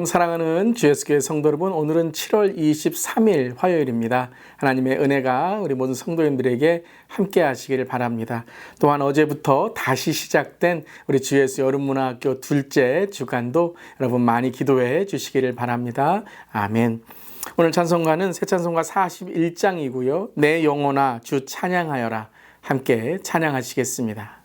사랑하는 GS교회 성도 여러분, 오늘은 7월 23일 화요일입니다. 하나님의 은혜가 우리 모든 성도님들에게 함께 하시기를 바랍니다. 또한 어제부터 다시 시작된 우리 GS 여름문화학교 둘째 주간도 여러분 많이 기도해 주시기를 바랍니다. 아멘. 오늘 찬송가는 새 찬송가 41장이고요. 내 영혼아 주 찬양하여라. 함께 찬양하시겠습니다.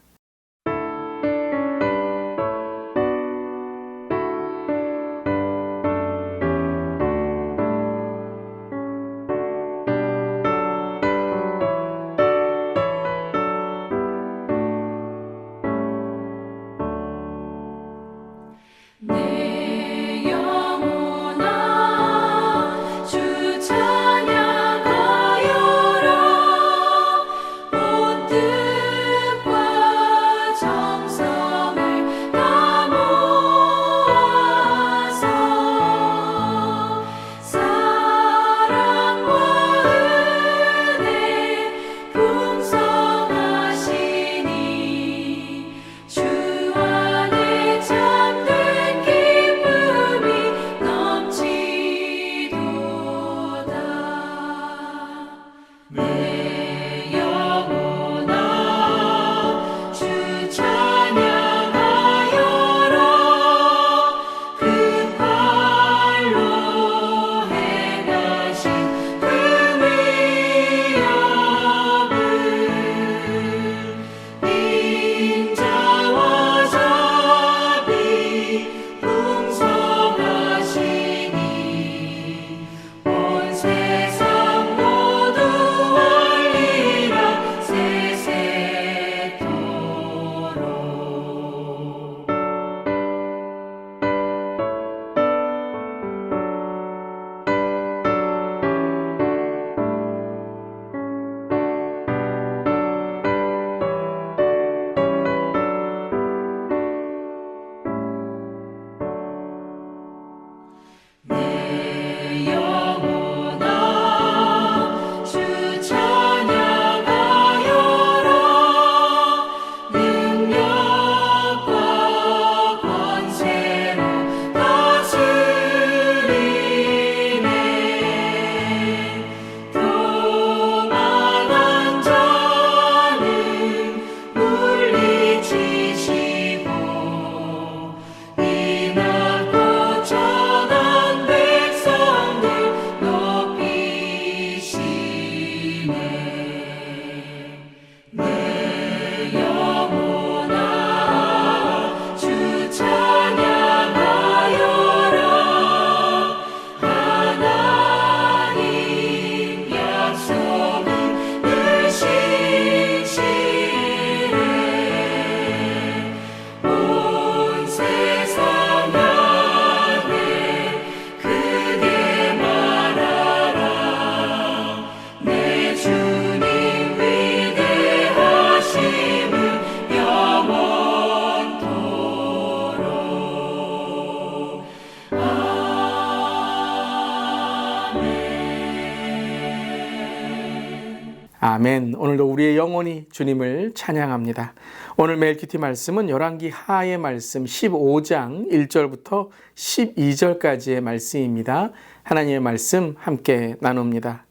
아멘. 오늘도 우리의 영혼이 주님을 찬양합니다. 오늘 멜키티 말씀은 열왕기 하의 말씀 15장 1절부터 12절까지의 말씀입니다. 하나님의 말씀 함께 나눕니다.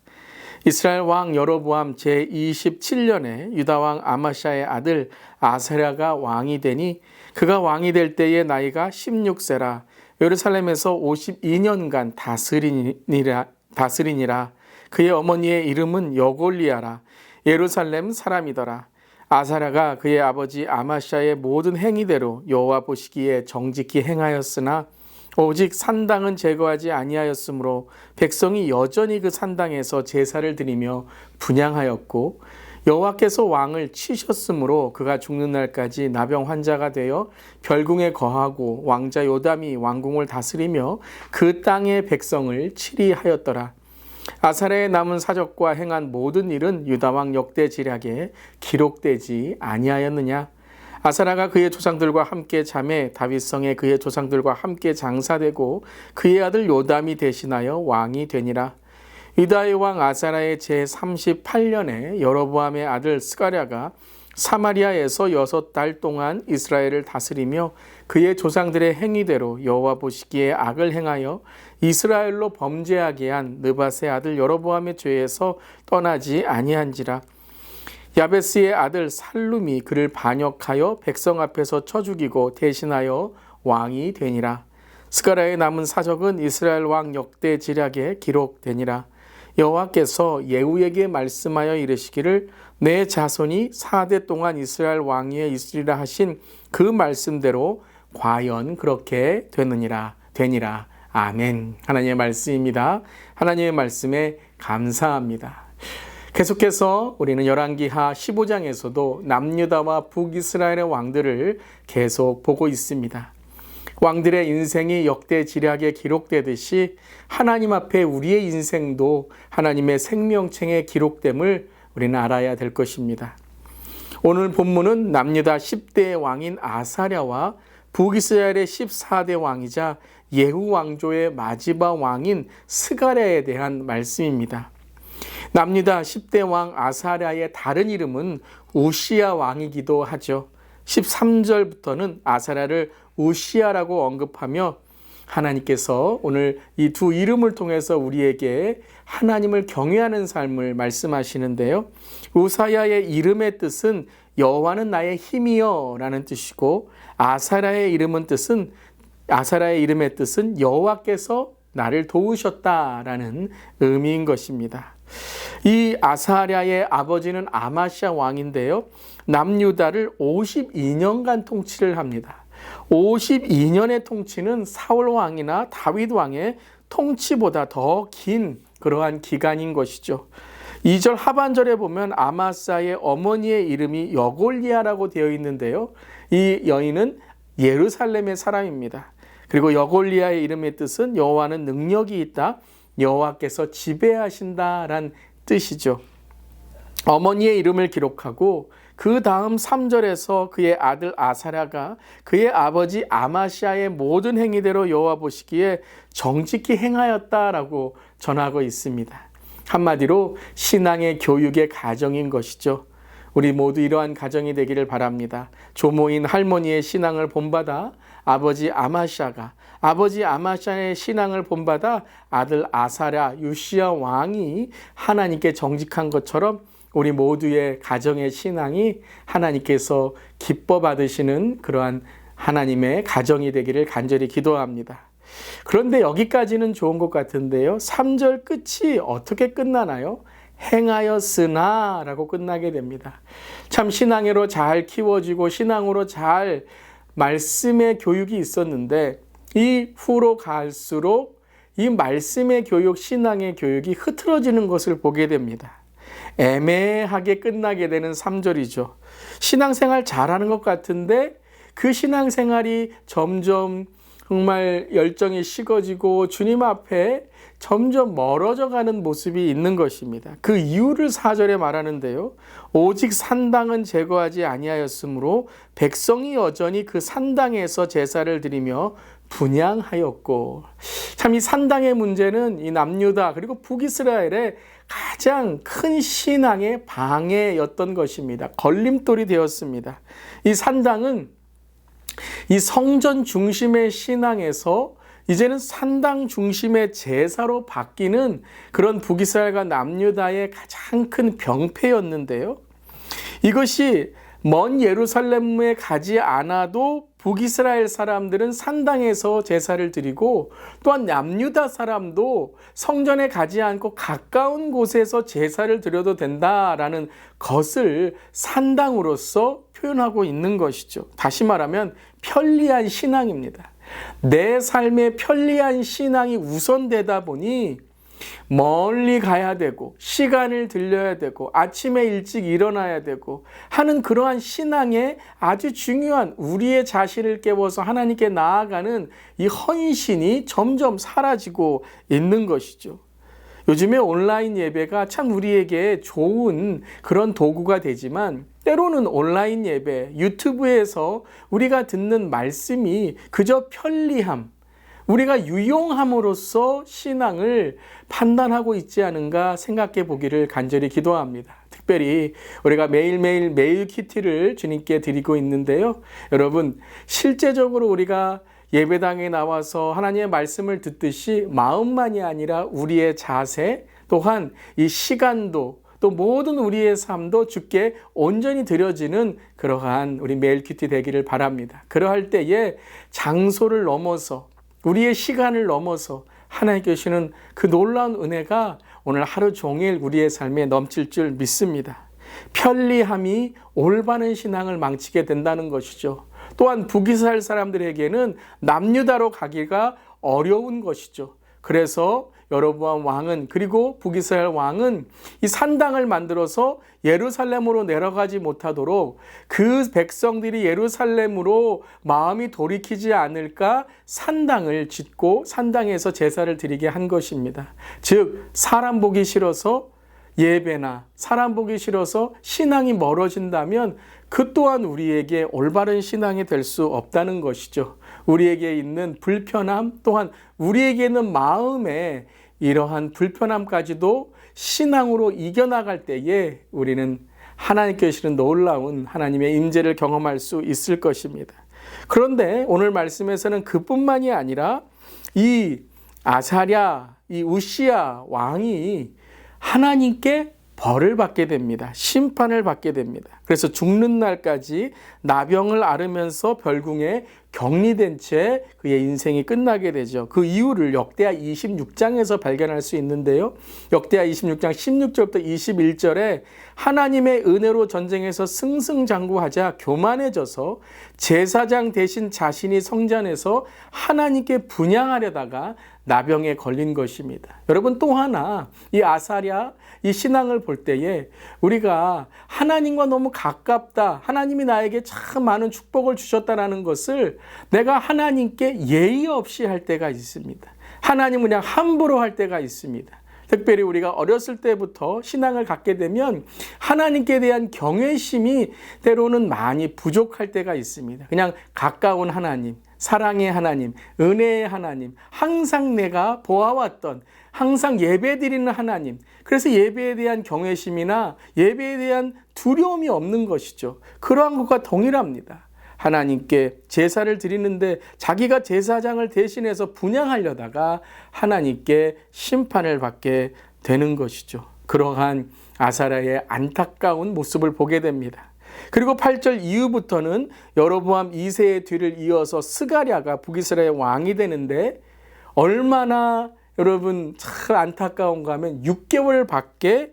이스라엘 왕 여로보암 제27년에 유다왕 아마샤의 아들 아사랴가 왕이 되니 그가 왕이 될 때의 나이가 16세라. 예루살렘에서 52년간 다스리니라. 그의 어머니의 이름은 여골리아라. 예루살렘 사람이더라. 아사랴가 그의 아버지 아마샤의 모든 행위대로 여호와 보시기에 정직히 행하였으나 오직 산당은 제거하지 아니하였으므로 백성이 여전히 그 산당에서 제사를 드리며 분향하였고 여호와께서 왕을 치셨으므로 그가 죽는 날까지 나병 환자가 되어 별궁에 거하고 왕자 요담이 왕궁을 다스리며 그 땅의 백성을 치리하였더라. 아사랴의 남은 사적과 행한 모든 일은 유다왕 역대 지략에 기록되지 아니하였느냐? 아사랴가 그의 조상들과 함께 잠에 다윗성에 그의 조상들과 함께 장사되고 그의 아들 요담이 대신하여 왕이 되니라. 유다의 왕 아사랴의 제38년에 여로보암의 아들 스가랴가 사마리아에서 6달 동안 이스라엘을 다스리며 그의 조상들의 행위대로 여호와 보시기에 악을 행하여 이스라엘로 범죄하게 한 느밧의 아들 여로보암의 죄에서 떠나지 아니한지라. 야베스의 아들 살룸이 그를 반역하여 백성 앞에서 쳐 죽이고 대신하여 왕이 되니라. 스가랴의 남은 사적은 이스라엘 왕 역대 지략에 기록되니라. 여호와께서 예후에게 말씀하여 이르시기를 내 자손이 4대 동안 이스라엘 왕 위에 있으리라 하신 그 말씀대로 과연 그렇게 되니라. 아멘. 하나님의 말씀입니다. 하나님의 말씀에 감사합니다. 계속해서 우리는 열왕기하 15장에서도 남유다와 북이스라엘의 왕들을 계속 보고 있습니다. 왕들의 인생이 역대 지략에 기록되듯이 하나님 앞에 우리의 인생도 하나님의 생명책에 기록됨을 우리는 알아야 될 것입니다. 오늘 본문은 남유다 10대 왕인 아사랴와 북이스라엘의 14대 왕이자 예후 왕조의 마지막 왕인 스가랴에 대한 말씀입니다. 남유다 10대 왕 아사랴의 다른 이름은 우시야 왕이기도 하죠. 13절부터는 아사랴를 우시야라고 언급하며 하나님께서 오늘 이 두 이름을 통해서 우리에게 하나님을 경외하는 삶을 말씀하시는데요. 우사야의 이름의 뜻은 여호와는 나의 힘이여 라는 뜻이고 아사랴의 이름의 뜻은 여호와께서 나를 도우셨다라는 의미인 것입니다. 이 아사랴의 아버지는 아마시아 왕인데요. 남유다를 52년간 통치를 합니다. 52년의 통치는 사울 왕이나 다윗 왕의 통치보다 더 긴 그러한 기간인 것이죠. 2절 하반절에 보면 아마사의 어머니의 이름이 여골리아라고 되어 있는데요. 이 여인은 예루살렘의 사람입니다. 그리고 여골리아의 이름의 뜻은 여호와는 능력이 있다, 여호와께서 지배하신다란 뜻이죠. 어머니의 이름을 기록하고 그 다음 3절에서 그의 아들 아사랴가 그의 아버지 아마시아의 모든 행위대로 여호와 보시기에 정직히 행하였다라고 전하고 있습니다. 한마디로 신앙의 교육의 가정인 것이죠. 우리 모두 이러한 가정이 되기를 바랍니다. 조모인 할머니의 신앙을 본받아 아버지 아마시아의 신앙을 본받아 아들 아사랴 요시야 왕이 하나님께 정직한 것처럼 우리 모두의 가정의 신앙이 하나님께서 기뻐 받으시는 그러한 하나님의 가정이 되기를 간절히 기도합니다. 그런데 여기까지는 좋은 것 같은데요. 3절 끝이 어떻게 끝나나요? 행하였으나 라고 끝나게 됩니다. 참 신앙으로 잘 키워지고 신앙으로 잘 말씀의 교육이 있었는데 이 후로 갈수록 이 말씀의 교육, 신앙의 교육이 흐트러지는 것을 보게 됩니다. 애매하게 끝나게 되는 3절이죠. 신앙생활 잘하는 것 같은데 그 신앙생활이 점점 정말 열정이 식어지고 주님 앞에 점점 멀어져 가는 모습이 있는 것입니다. 그 이유를 4절에 말하는데요. 오직 산당은 제거하지 아니하였으므로 백성이 여전히 그 산당에서 제사를 드리며 분향하였고, 참 이 산당의 문제는 이 남유다 그리고 북이스라엘의 가장 큰 신앙의 방해였던 것입니다. 걸림돌이 되었습니다. 이 산당은 이 성전 중심의 신앙에서 이제는 산당 중심의 제사로 바뀌는 그런 북이스라엘과 남유다의 가장 큰 병폐였는데요. 이것이 먼 예루살렘에 가지 않아도 북이스라엘 사람들은 산당에서 제사를 드리고 또한 남유다 사람도 성전에 가지 않고 가까운 곳에서 제사를 드려도 된다라는 것을 산당으로서 표현하고 있는 것이죠. 다시 말하면 편리한 신앙입니다. 내 삶의 편리한 신앙이 우선되다 보니 멀리 가야 되고 시간을 들여야 되고 아침에 일찍 일어나야 되고 하는 그러한 신앙의 아주 중요한 우리의 자신을 깨워서 하나님께 나아가는 이 헌신이 점점 사라지고 있는 것이죠. 요즘에 온라인 예배가 참 우리에게 좋은 그런 도구가 되지만 때로는 온라인 예배, 유튜브에서 우리가 듣는 말씀이 그저 편리함, 우리가 유용함으로써 신앙을 판단하고 있지 않은가 생각해 보기를 간절히 기도합니다. 특별히 우리가 매일매일 메일키트를 주님께 드리고 있는데요. 여러분, 실제적으로 우리가 예배당에 나와서 하나님의 말씀을 듣듯이 마음만이 아니라 우리의 자세, 또한 이 시간도, 또 모든 우리의 삶도 주께 온전히 드려지는 그러한 우리 메일키트 되기를 바랍니다. 그러할 때에 장소를 넘어서, 우리의 시간을 넘어서 하나님께 주시는 그 놀라운 은혜가 오늘 하루 종일 우리의 삶에 넘칠 줄 믿습니다. 편리함이 올바른 신앙을 망치게 된다는 것이죠. 또한 북이스라엘 사람들에게는 남유다로 가기가 어려운 것이죠. 그래서 여로보암 왕은, 그리고 북이스라엘 왕은 이 산당을 만들어서 예루살렘으로 내려가지 못하도록 그 백성들이 예루살렘으로 마음이 돌이키지 않을까 산당을 짓고 산당에서 제사를 드리게 한 것입니다. 즉 사람 보기 싫어서 예배나 사람 보기 싫어서 신앙이 멀어진다면 그 또한 우리에게 올바른 신앙이 될 수 없다는 것이죠. 우리에게 있는 불편함, 또한 우리에게 있는 마음에 이러한 불편함까지도 신앙으로 이겨나갈 때에 우리는 하나님께 주시는 놀라운 하나님의 임재를 경험할 수 있을 것입니다. 그런데 오늘 말씀에서는 그뿐만이 아니라 이 아사랴, 이 우시야 왕이 하나님께 벌을 받게 됩니다. 심판을 받게 됩니다. 그래서 죽는 날까지 나병을 앓으면서 별궁에 격리된 채 그의 인생이 끝나게 되죠. 그 이유를 역대하 26장에서 발견할 수 있는데요. 역대하 26장 16절부터 21절에 하나님의 은혜로 전쟁에서 승승장구하자 교만해져서 제사장 대신 자신이 성전에서 하나님께 분향하려다가 나병에 걸린 것입니다. 여러분, 또 하나 이 아사랴, 이 신앙을 볼 때에 우리가 하나님과 너무 가깝다, 하나님이 나에게 참 많은 축복을 주셨다라는 것을 내가 하나님께 예의 없이 할 때가 있습니다. 하나님을 그냥 함부로 할 때가 있습니다. 특별히 우리가 어렸을 때부터 신앙을 갖게 되면 하나님께 대한 경외심이 때로는 많이 부족할 때가 있습니다. 그냥 가까운 하나님, 사랑의 하나님, 은혜의 하나님, 항상 내가 보아왔던, 항상 예배드리는 하나님, 그래서 예배에 대한 경외심이나 예배에 대한 두려움이 없는 것이죠. 그러한 것과 동일합니다. 하나님께 제사를 드리는데 자기가 제사장을 대신해서 분향하려다가 하나님께 심판을 받게 되는 것이죠. 그러한 아사랴의 안타까운 모습을 보게 됩니다. 그리고 8절 이후부터는 여로보암 2세의 뒤를 이어서 스가랴가 북이스라엘 왕이 되는데 얼마나 여러분 참 안타까운가 하면 6개월밖에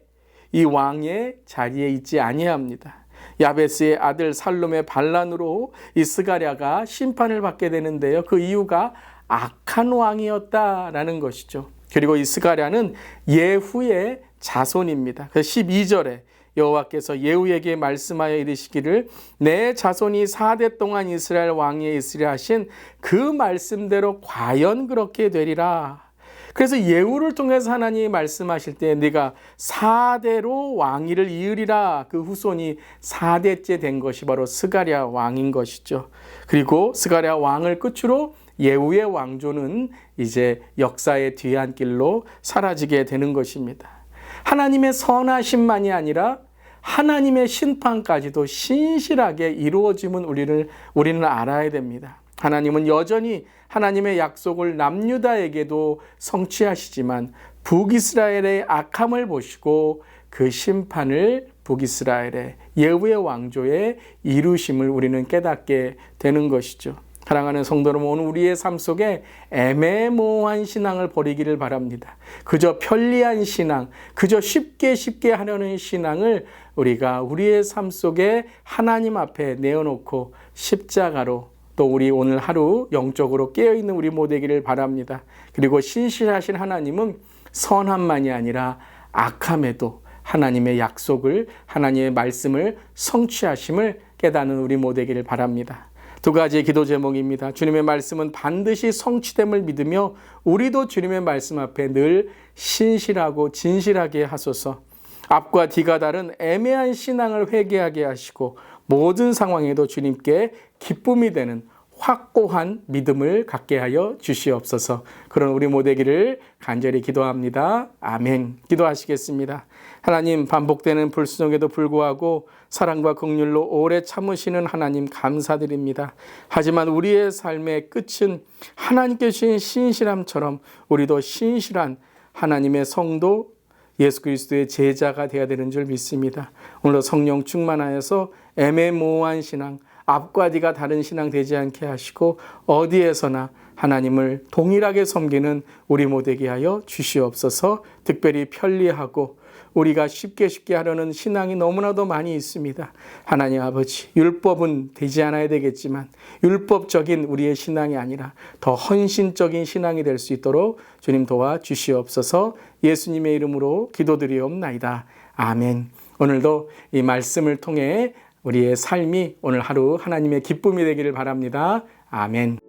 이 왕의 자리에 있지 아니합니다. 야베스의 아들 살룸의 반란으로 이 스가랴가 심판을 받게 되는데요. 그 이유가 악한 왕이었다라는 것이죠. 그리고 이 스가랴는 예후의 자손입니다. 그래서 12절에 여호와께서 예후에게 말씀하여 이르시기를 내 자손이 4대 동안 이스라엘 왕위에 있으려 하신 그 말씀대로 과연 그렇게 되리라. 그래서 예후를 통해서 하나님이 말씀하실 때 네가 4대로 왕위를 이으리라. 그 후손이 4대째 된 것이 바로 스가랴 왕인 것이죠. 그리고 스가랴 왕을 끝으로 예후의 왕조는 이제 역사의 뒤안길로 사라지게 되는 것입니다. 하나님의 선하심만이 아니라 하나님의 심판까지도 신실하게 이루어짐은 우리는 알아야 됩니다. 하나님은 여전히 하나님의 약속을 남유다에게도 성취하시지만 북이스라엘의 악함을 보시고 그 심판을 북이스라엘의 예후의 왕조에 이루심을 우리는 깨닫게 되는 것이죠. 사랑하는 성도 여러분, 오늘 우리의 삶 속에 애매모호한 신앙을 버리기를 바랍니다. 그저 편리한 신앙, 그저 쉽게 하려는 신앙을 우리가 우리의 삶 속에 하나님 앞에 내어놓고 십자가로 또 우리 오늘 하루 영적으로 깨어있는 우리 모두 되기를 바랍니다. 그리고 신실하신 하나님은 선함만이 아니라 악함에도 하나님의 약속을, 하나님의 말씀을 성취하심을 깨닫는 우리 모두 되기를 바랍니다. 두 가지의 기도 제목입니다. 주님의 말씀은 반드시 성취됨을 믿으며 우리도 주님의 말씀 앞에 늘 신실하고 진실하게 하소서. 앞과 뒤가 다른 애매한 신앙을 회개하게 하시고 모든 상황에도 주님께 기쁨이 되는 확고한 믿음을 갖게 하여 주시옵소서. 그런 우리 모두기를 간절히 기도합니다. 아멘. 기도하시겠습니다. 하나님, 반복되는 불순종에도 불구하고 사랑과 긍휼로 오래 참으시는 하나님 감사드립니다. 하지만 우리의 삶의 끝은 하나님께 주신 신실함처럼 우리도 신실한 하나님의 성도 예수 그리스도의 제자가 되어야 되는 줄 믿습니다. 오늘도 성령 충만하여서 애매모호한 신앙, 앞과 뒤가 다른 신앙 되지 않게 하시고 어디에서나 하나님을 동일하게 섬기는 우리 모두에게 하여 주시옵소서. 특별히 편리하고 우리가 쉽게 하려는 신앙이 너무나도 많이 있습니다. 하나님 아버지, 율법은 되지 않아야 되겠지만 율법적인 우리의 신앙이 아니라 더 헌신적인 신앙이 될 수 있도록 주님 도와주시옵소서. 예수님의 이름으로 기도드리옵나이다. 아멘. 오늘도 이 말씀을 통해 우리의 삶이 오늘 하루 하나님의 기쁨이 되기를 바랍니다. 아멘.